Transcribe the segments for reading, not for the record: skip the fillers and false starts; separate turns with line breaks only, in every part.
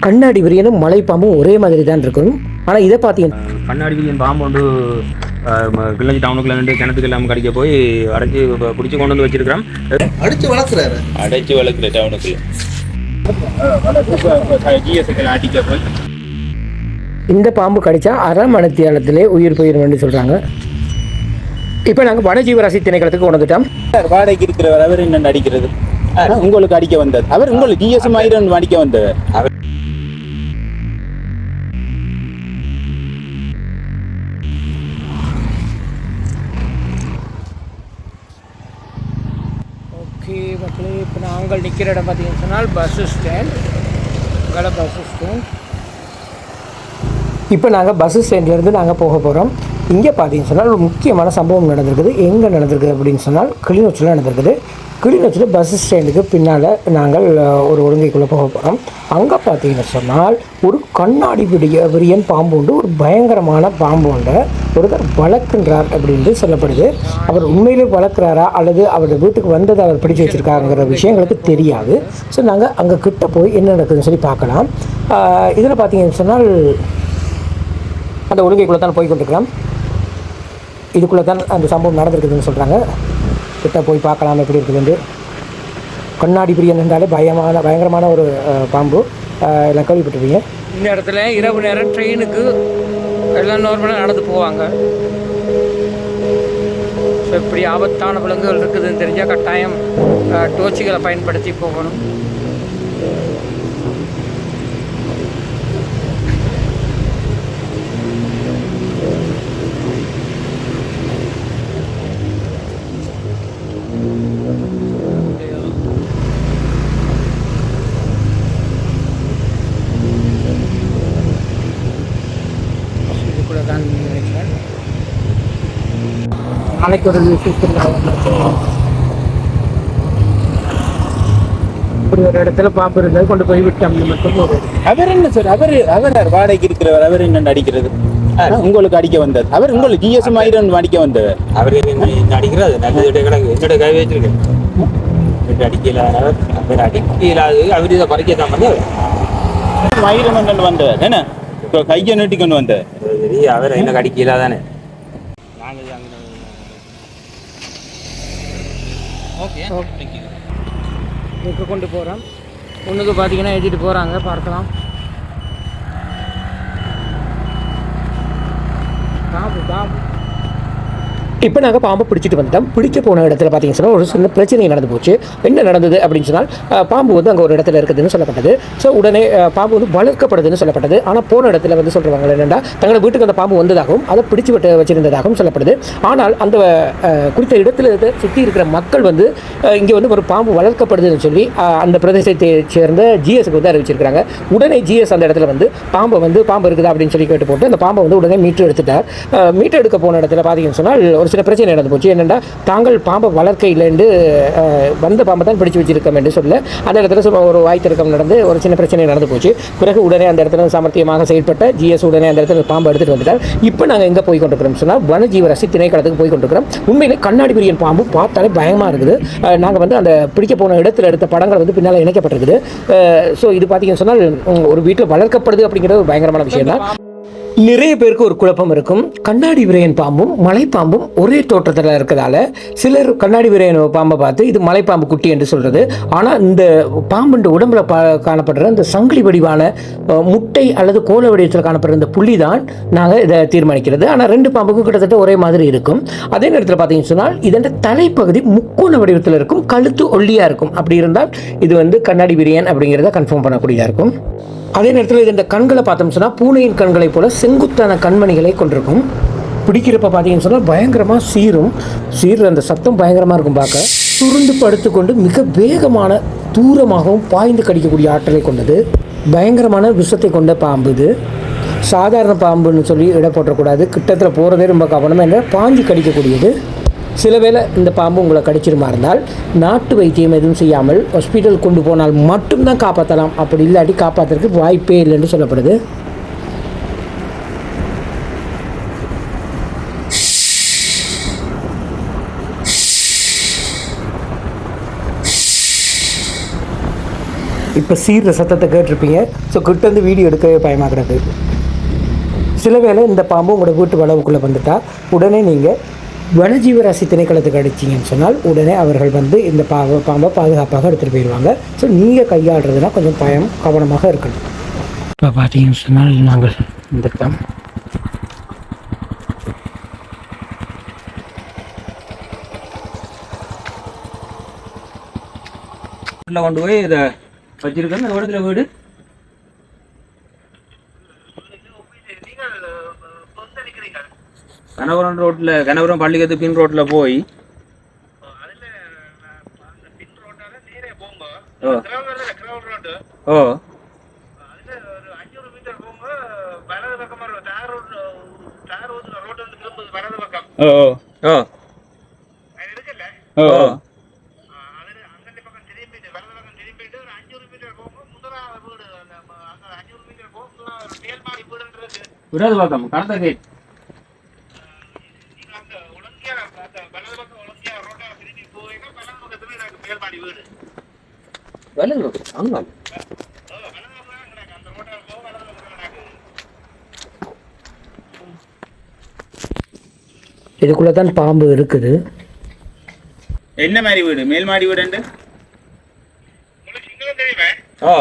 கண்ணாடி விரியனும் மலைப்பாம்பும் ஒரே மாதிரி தான் இருக்கும். ஆனால் இதை பார்த்தீங்கன்னா
கண்ணாடி விரியன் பாம்பு வந்து கிள்ளஞ்சி டவுனுக்குள்ள நின்று கிணத்துக்கு இல்லாமல் கடிக்க போய் அடைச்சி பிடிச்சி கொண்டு வந்து வச்சிருக்கிறோம்.
அடிச்சு வளர்க்குற டவுனுக்குள்ள அடிக்க போய்
இந்த பாம்பு கடிச்சா அரை மணித்தியாலத்திலே உயிர் போயிடும் சொல்கிறாங்க. இப்போ நாங்கள் வனஜீவராசி திணைக்களத்துக்கு வந்துட்டோம்.
வாடகைக்கு இருக்கிறவர் அவர் என்ன அடிக்கிறது? உங்களுக்கு அடிக்க வந்தது அவர், உங்களுக்கு ஜிஎஸ்எம் ஆயிரம் அடிக்க வந்தவர் அவர்.
ஓகே மக்களே, இப்போ நாங்கள் நிற்கிற இடம் பார்த்தீங்கன்னு சொன்னால் பஸ் ஸ்டாண்ட். Bus stand. இப்போ நாங்கள் பஸ் ஸ்டாண்ட்லேருந்து நாங்கள் போக போகிறோம். இங்கே பார்த்தீங்கன்னு சொன்னால் ஒரு முக்கியமான சம்பவம் நடந்திருக்குது. எங்கே நடந்திருக்குது அப்படின்னு சொன்னால் கிளிநொச்சியில் நடந்திருக்குது. கிளிநொச்சியில் பஸ் ஸ்டாண்டுக்கு பின்னால் நாங்கள் ஒரு ஒழுங்கைக்குள்ளே போக போகிறோம். அங்கே பார்த்தீங்கன்னு சொன்னால் ஒரு கண்ணாடி விரியன் பாம்பு உண்டு, ஒரு பயங்கரமான பாம்பு உண்டு ஒருத்தர் வளர்க்கின்றார் அப்படின்னு சொல்லப்படுது. அவர் உண்மையிலே வளர்க்குறாரா அல்லது அவருடைய வீட்டுக்கு வந்ததை அவர் பிடிச்சி வச்சுருக்காங்கிற விஷயங்களுக்கு தெரியாது. ஸோ நாங்கள் அங்கே கிட்ட போய் என்ன நடக்குதுன்னு சொல்லி பார்க்கலாம். இதில் பார்த்தீங்கன்னு சொன்னால் அந்த ஒழுங்கைக்குள்ளே தான் போய் கொண்டிருக்கிறோம். இதுக்குள்ளே தான் அந்த சம்பவம் நடந்திருக்குதுன்னு சொல்கிறாங்க. கிட்ட போய் பார்க்கலாம் எப்படி இருக்குதுண்டு. கண்ணாடி பிரியன் என்றாலே பயங்கரமான ஒரு பாம்பு. எல்லாம் கேள்விப்பட்டிருப்பீங்க. இந்த இடத்துல இரவு நேரம் ட்ரெயினுக்கு எல்லாம் நார்மலாக நடந்து போவாங்க. ஸோ இப்படி ஆபத்தான விலங்குகள் இருக்குதுன்னு தெரிஞ்சால் கட்டாயம் டோர்ச்சிகளை பயன்படுத்தி போகணும். நாளைக்கு ஒரு இப்படி ஒரு இடத்துல பாம்பு இருந்தது கொண்டு போய் விட்டோம் மட்டும்.
அவர் என்ன சார், அவர் வாடகைக்கு இருக்கிறவர் அவர் என்ன அடிக்கிறது? உங்களுக்கு அடிக்க வந்தது அவர், உங்களுக்கு ஜிஎஸ்எம் ஆயிரம் அடிக்க வந்தவர்
அவர் அடிக்கிறது நல்ல கிடக்கு. என்னோட கை வச்சிருக்கேன் அடிக்கலாது அவர் இதை பறிக்க தான் வந்தவர்.
ஆயிரம் வந்தவர் என்ன கையை நீட்டி கொண்டு வந்தவர்.
அவர் என்ன கடிக்கலா தானே.
இதுக்கு கொண்டு போகிறோம். ஒன்றுக்கு பார்த்தீங்கன்னா ஏற்றிட்டு போகிறாங்க, பார்க்கலாம். இப்போ நாங்கள் பாம்பை பிடிச்சிட்டு வந்துட்டோம். பிடிக்க போன இடத்துல பார்த்தீங்கன்னு சொன்னால் ஒரு சின்ன பிரச்சனை நடந்து போச்சு. என்ன நடந்தது அப்படின்னு சொன்னால் பாம்பு வந்து அங்கே ஒரு இடத்துல இருக்குதுன்னு சொல்லப்பட்டது. ஸோ உடனே பாம்பு வந்து வளர்க்கப்படுதுன்னு சொல்லப்பட்டது. ஆனால் போன இடத்துல வந்து சொல்கிறாங்க என்னென்னா தங்களோட வீட்டுக்கு அந்த பாம்பு வந்ததாகவும் அதை பிடிச்சி வச்சிருந்ததாகவும் சொல்லப்படுது. ஆனால் அந்த குறித்த இடத்துல சுற்றி இருக்கிற மக்கள் வந்து இங்கே வந்து ஒரு பாம்பு வளர்க்கப்படுதுன்னு சொல்லி அந்த பிரதேசத்தை சேர்ந்த ஜிஎஸ்க்கு வந்து அறிவிச்சிருக்கிறாங்க. உடனே ஜிஎஸ் அந்த இடத்துல வந்து பாம்பு இருக்குதா அப்படின்னு சொல்லி கேட்டு போட்டு அந்த பாம்பை வந்து உடனே மீட்டு எடுத்துட்டார். மீட்டு எடுக்க போன இடத்துல பார்த்தீங்கன்னு சொன்னால் ஒரு சில பிரச்சனை நடந்து போச்சு. என்னென்னா தாங்கள் பாம்பை வளர்க்க இல்லைன்னு வந்த பாம்பை தான் பிடிச்சி வச்சிருக்கோம் என்று சொல்ல அந்த இடத்துல ஒரு வாய்த்திருக்கம் நடந்து ஒரு சின்ன பிரச்சனை நடந்து போச்சு. பிறகு உடனே அந்த இடத்துல சாமர்த்தியமாக செயல்பட்ட ஜிஎஸ் உடனே அந்த இடத்துல பாம்பை எடுத்துகிட்டு வந்துட்டார். இப்போ நாங்கள் எங்கே போய் கொண்டிருக்கிறோம் சொன்னால் வனஜீவராசி திணைக்களத்துக்கு போய் கொண்டிருக்கிறோம். உண்மையிலே கண்ணாடி பிரியன் பாம்பு பார்த்தாலே பயமாக இருக்குது. நாங்கள் வந்து அந்த பிடிக்க போன இடத்துல எடுத்த படங்கள் வந்து பின்னால் இணைக்கப்பட்டிருக்குது. ஸோ இது பார்த்தீங்கன்னு சொன்னால் ஒரு வீட்டில் வளர்க்கப்படுது அப்படிங்கிறது ஒரு பயங்கரமான விஷயம் தான். நிறைய பேருக்கு ஒரு குழப்பம் இருக்கும். கண்ணாடி விரையன் பாம்பும் மலைப்பாம்பும் ஒரே தோற்றத்தில் இருக்கிறதால சிலர் கண்ணாடி விரையன் பாம்பை பார்த்து இது மலைப்பாம்பு குட்டி என்று சொல்கிறது. ஆனால் இந்த பாம்புன்ற உடம்புல காணப்படுற இந்த சங்கிலி வடிவான முட்டை அல்லது கோல வடிவத்தில் காணப்படுற இந்த புள்ளி தான் நாங்கள் இதை தீர்மானிக்கிறது. ஆனால் ரெண்டு பாம்புக்கும் கிட்டத்தட்ட ஒரே மாதிரி இருக்கும். அதே நேரத்தில் பார்த்தீங்கன்னு சொன்னால் இதன் தலைப்பகுதி முக்கோண வடிவத்தில் இருக்கும், கழுத்து ஒல்லியாக இருக்கும். அப்படி இருந்தால் இது வந்து கண்ணாடி விரையன் அப்படிங்கிறத கன்ஃபார்ம் பண்ணக்கூடியதாக இருக்கும். அதே நேரத்தில் இது இந்த கண்களை பார்த்தோம்னு சொன்னால் பூனையின் கண்களை போல செங்குத்தான கண்மணிகளை கொண்டிருக்கும். பிடிக்கிறப்ப பார்த்தீங்கன்னு சொன்னால் பயங்கரமாக சீர் அந்த சத்தம் பயங்கரமாக இருக்கும். பார்க்க சுருண்டு படுத்துக்கொண்டு மிக வேகமான தூரமாகவும் பாய்ந்து கடிக்கக்கூடிய ஆற்றலை கொண்டது. பயங்கரமான விஷத்தை கொண்ட பாம்பு இது. சாதாரண பாம்புன்னு சொல்லி இட போட்டக்கூடாது. கிட்டத்தில் போகிறதே ரொம்ப கவனமாக என்ன பாஞ்சு கடிக்கக்கூடியது. சில வேளை இந்த பாம்பு உங்களை கடிச்சிருமா இருந்தால் நாட்டு வைத்தியம் எதுவும் செய்யாமல் ஹாஸ்பிட்டல் கொண்டு போனால் மட்டும்தான் காப்பாற்றலாம். அப்படி இல்லாட்டி காப்பாற்றுறதுக்கு வாய்ப்பே இல்லைன்னு சொல்லப்படுது. இப்போ சீர்ற சத்தத்தை கேட்டிருப்பீங்க. ஸோ கிட்டேருந்து வீடியோ எடுக்கவே பயமாக கிடக்கு. சில வேளை இந்த பாம்பு உங்களோட வீட்டு வளவுக்குள்ளே வந்துட்டா உடனே நீங்கள் வனஜீவராசி திணைக்களத்துக்கு அடிச்சிங்கன்னு சொன்னால் உடனே அவர்கள் வந்து இந்த பாம்பை பாதுகாப்பாக எடுத்துகிட்டு போயிடுவாங்க. ஸோ நீங்கள் கையாளுறதுனா கொஞ்சம் கவனமாக இருக்கணும். இப்போ பார்த்தீங்கன்னு சொன்னால் நாங்கள் இந்த
கொண்டு போய் இதை வச்சிருக்கேன். இந்த இடத்துல வீடு கனவரம் பள்ளிக்கத்து பின் ரோட்ல போய் ஓ ஓ ஓ ஓ விடாது பக்கம் கடந்த கேட்
இதுக்குள்ள தான் பாம்பு இருக்குது.
என்ன மாதிரி வீடு? மேல் மாடி வீடு?
ஓ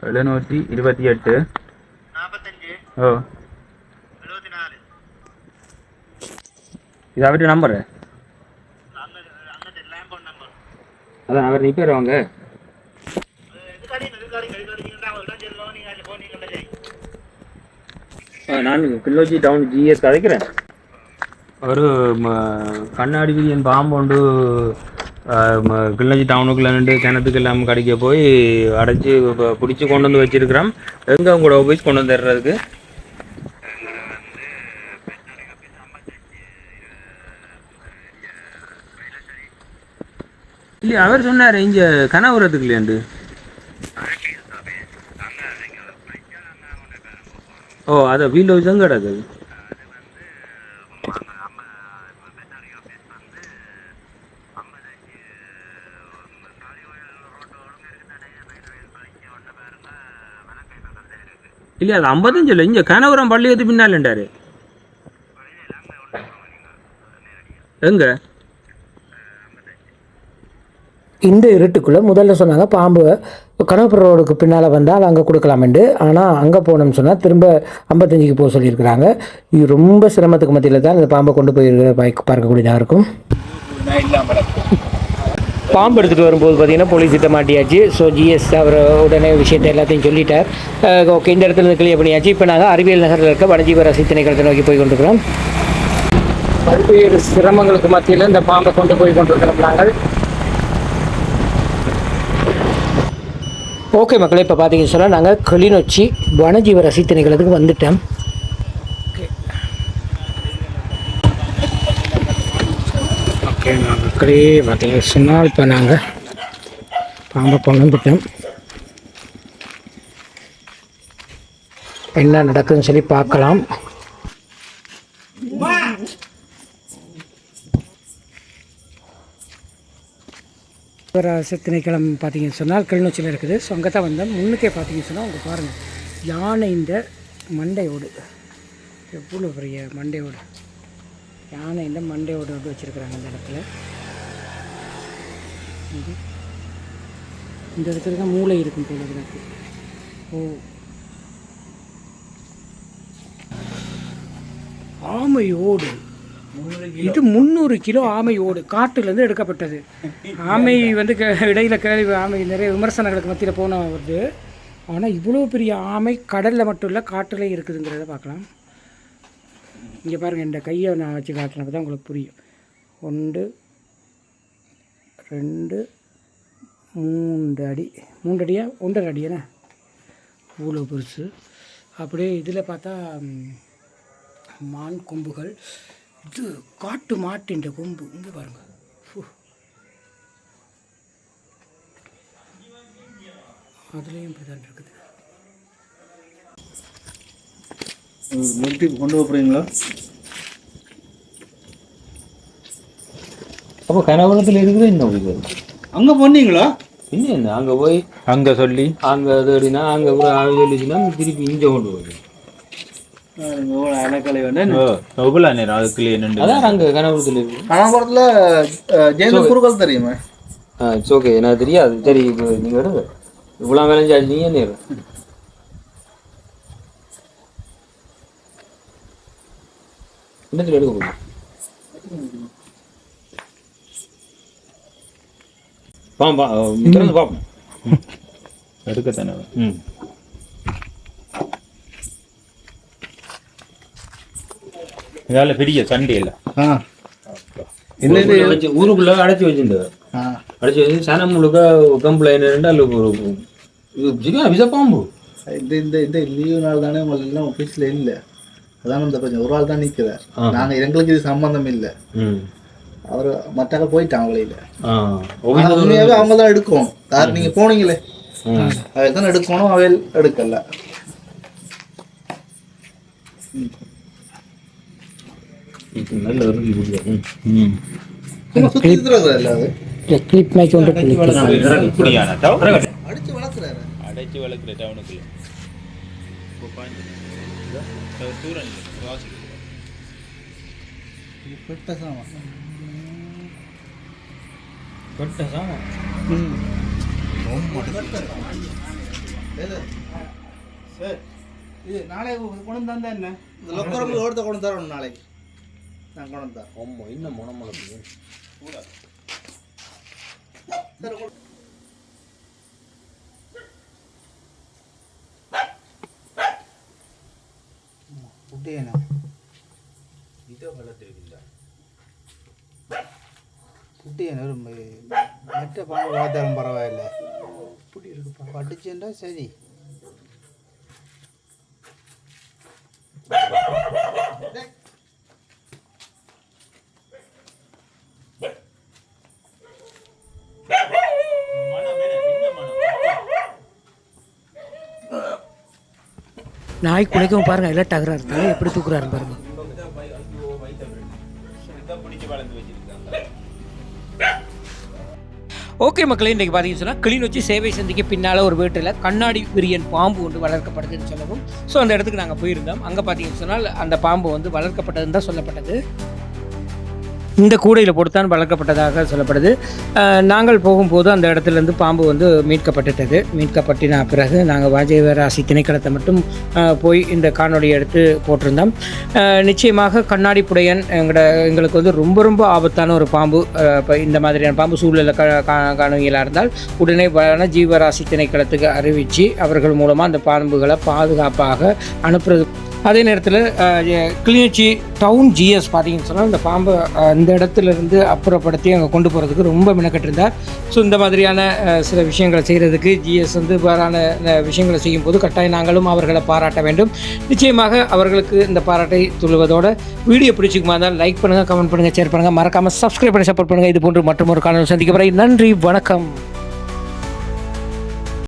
728 ஓ இது அவர்கிட்ட நம்பரு அதான் அவர் ரிப்பேர் வாங்க நான் கிள்ளோச்சி டவுன் ஜிஎஸ் கதைக்கிறேன். ஒரு கண்ணாடி விரியன் பாம்பு உண்டு கிள்ளச்சி டவுனுக்குள்ள நின்று கிணத்துக்கு இல்லாமல் கடிக்க போய் அடைச்சி பிடிச்சி கொண்டு வந்து வச்சிருக்கிறோம். எங்கே உங்களோட ஆஃபீஸ் கொண்டு வந்து தர்றதுக்கு? இல்லையா அவர் சொன்னார் இங்கே கனவுறதுக்கு இல்லையாண்டு. ஓ அதை வீல் ஹவுஸ் தான் கிடக்குது. இல்லையா அது 55 இல்லை, இங்கே கனவரம் பள்ளியத்து பின்னால்ண்டாரு. எங்க
இந்த இருட்டுக்குள்ளே முதல்ல சொன்னாங்க பாம்பு கனகபுரம் ரோடுக்கு பின்னால் வந்தால் அங்கே கொடுக்கலாமெண்டு. ஆனால் அங்கே போனோம்னு சொன்னால் திரும்ப 55க்கு போக சொல்லியிருக்கிறாங்க. இது ரொம்ப சிரமத்துக்கு மத்தியில் தான் இந்த பாம்பை கொண்டு போயிருக்கிற பார்க்கக்கூடியதாக இருக்கும். பாம்பு எடுத்துகிட்டு வரும்போது பார்த்தீங்கன்னா போலீஸ்கிட்ட மாட்டியாச்சு. ஸோ ஜிஎஸ் அவர் உடனே விஷயத்தை எல்லாத்தையும் சொல்லிட்டார். ஓகே, இந்த இடத்துல கிளியர் பண்ணியாச்சு. இப்போ நாங்கள் அறிவியல் நகரில் இருக்க வனஜீவராசி திணைக்களத்தை நோக்கி போய் கொண்டிருக்கிறோம். பல்வேறு சிரமங்களுக்கு மத்தியில் இந்த பாம்பை கொண்டு போய் கொண்டிருக்கிறோம் நாங்கள். ஓகே மக்களே, இப்போ பார்த்தீங்கன்னு சொன்னால் நாங்கள் கிளிநொச்சி வனஜீவராசி திணைக்களத்துக்கு வந்துட்டோம். ஓகே மக்களே, பார்த்தீங்கன்னு சொன்னால் இப்போ நாங்கள் பாம்பை கொண்டு வந்துட்டோம். என்ன நடக்குதுன்னு சொல்லி பார்க்கலாம். திணைக்களம் பார்த்தீங்கன்னு சொன்னால் கிளிநொச்சியில் இருக்குது. ஸோ அங்கே தான் வந்தோம். முன்னுக்கே பார்த்தீங்கன்னு சொன்னால் அவங்க பாருங்கள், யானை இந்த மண்டையோடு எவ்வளோ பெரிய மண்டையோடு, யானை இந்த மண்டையோடு வந்து வச்சுருக்குறாங்க இந்த இடத்துல. இந்த இடத்துல தான் மூளை இருக்கும் போல எனக்கு. ஓ, ஆமையோடு இது 300 கிலோ ஆமையோடு காட்டுலேருந்து எடுக்கப்பட்டது. ஆமை வந்து இடையில் கேள்வி ஆமை நிறைய விமர்சனங்களுக்கு மத்தியில் போன வருது. ஆனால் இவ்வளோ பெரிய ஆமை கடலில் மட்டும் இல்லை காட்டில் இருக்குதுங்கிறத பார்க்கலாம். இங்கே பாருங்கள், இந்த கையை நான் வச்சு காட்டுறேன், அப்போ தான் உங்களுக்கு புரியும். 1 2 3 அடி, 3 அடியா 1.5 அடியாண்ணே, இவ்வளோ பெருசு. அப்படியே இதில் பார்த்தா மான் கொம்புகள், இது காட்டு மாட்டின் கொம்பு இங்கே பாருங்கள். அதுலேயும் இப்படி தான் இருக்குது.
கொண்டு போகிறீங்களா?
அப்போ கனவளத்தில் இருக்குது என்ன இது
அங்க போனீங்களா?
இன்னும் என்ன அங்கே போய்
அங்க சொல்லி
அங்கே அது அப்படின்னா அங்கே ஒரு ஆள் சொல்லிச்சுன்னா திருப்பி இங்கே கொண்டு போகுது.
அணக்கலை எவ்வளோ நேரம் அதுக்குள்ளே நின்று
அதான் அங்கே கனவளத்தில் இருக்குது.
கனகபுரத்துல ஜெயந்த குருக்கள் தெரியுமா?
இட்ஸ் ஓகே, எனக்கு தெரியாது. சரி இப்போ நீங்கள் எடுங்க, இவ்வளோ விளைஞ்சாச்சு நீங்கள் என்ன இன்னத்தில் எடுக்க போகுது. திறந்து பார்ப்போம்.
எடுக்கத்தானே. இதால பெரிய சண்டே இல்லை.
ஊருக்குள்ள அடைச்சி வச்சிருந்தது. அடைச்சி வச்சு சனம் முழுக்க கம்ப்ளைண்ட் ரெண்டால் விச பாம்பு.
இந்த லீவு நாள் தானே உங்களுக்கு எல்லாம் ஆஃபீஸில் இல்லை, அதான் இந்த பிரச்சனை. ஒரு ஆள் தான் நிற்கிறார். நாங்கள் எங்களுக்கு இது சம்பந்தம் இல்லை. அவர் மற்ற போயிட்டான் வழியில. உண்மையாகவே அவங்க தான் எடுக்கணும். யார் நீங்க போனீங்களே அவையில் தான் எடுக்கணும், அவையில் எடுக்கல. சும்மா சுத்தி இருக்கிறது அது
கிளிப் மேய்க்க கொண்டு
அடிச்சு வளர்க்குறாரு.
அடைச்சி வளர்க்குற டவுனுக்குள்ள
பெட்ட சாமான். இது நாளைக்கு கொண்டு தந்தா என்ன? இந்த லொக்கரம் ஓடுத்த கொண்டு தரணும் நாளைக்கு. நான் கொண்டு தரேன்.
ஆமா, இன்னும் மனமளப்பு
குட்டியேனா
இதோ வளர்த்துருக்குல்ல.
குட்டியேனா மற்ற பாம்பு வளர்த்தாலும் பரவாயில்ல. இப்படி இருக்கு பட்டுச்சுண்டா சரி.
நாய் குலைக்கவும் பாருங்க, எல்லாம் டகராக இருந்தாலும் எப்படி தூக்குறாரு பாருங்க. ஓகே மக்களே, இன்றைக்கி பார்த்தீங்கன்னு சொன்னால் கிளிநொச்சி சேவை சந்திக்கு பின்னால் ஒரு வீட்டில் கண்ணாடி விரியன் பாம்பு ஒன்று வளர்க்கப்படுதுன்னு சொல்லவும், ஸோ அந்த இடத்துக்கு நாங்கள் போயிருந்தோம். அங்கே பார்த்தீங்கன்னு சொன்னால் அந்த பாம்பு வந்து வளர்க்கப்பட்டதுன்னு தான் சொல்லப்பட்டது. இந்த கூடையில் போட்டுத்தான் வளர்க்கப்பட்டதாக சொல்லப்படுது. நாங்கள் போகும்போது அந்த இடத்துலேருந்து பாம்பு வந்து மீட்கப்பட்டின பிறகு நாங்கள் வாஜேவராசி திணைக்களத்தை மட்டும் போய் இந்த காணொலியை எடுத்து போட்டிருந்தோம். நிச்சயமாக கண்ணாடி புடையன் எங்களுக்கு வந்து ரொம்ப ரொம்ப ஆபத்தான ஒரு பாம்பு. இப்போ இந்த மாதிரியான பாம்பு சூழலில் காணுவீங்களாக இருந்தால் உடனே வன ஜீவராசி திணைக்களத்துக்கு அறிவித்து அவர்கள் மூலமாக அந்த பாம்புகளை பாதுகாப்பாக அனுப்புறது. அதே நேரத்தில் கிளிநொச்சி டவுன் ஜிஎஸ் பார்த்தீங்கன்னு சொன்னால் இந்த பாம்பை இந்த இடத்துலேருந்து அப்புறப்படுத்தி அங்கே கொண்டு போகிறதுக்கு ரொம்ப மெனக்கட்டிருந்தார். ஸோ இந்த மாதிரியான சில விஷயங்களை செய்கிறதுக்கு ஜிஎஸ் வந்து வேறான விஷயங்களை செய்யும்போது கட்டாயம் நாங்களும் அவர்களை பாராட்ட வேண்டும். நிச்சயமாக அவர்களுக்கு இந்த பாராட்டை சொல்லுவதோடு வீடியோ பிடிச்சிக்குமா இருந்தால் லைக் பண்ணுங்கள், கமெண்ட் பண்ணுங்கள், ஷேர் பண்ணுங்கள், மறக்காமல் சப்ஸ்கிரைப் பண்ணி சப்போர்ட் பண்ணுங்கள். இது போன்று மற்றும் ஒரு காணொலி சந்திக்க வரை நன்றி, வணக்கம்.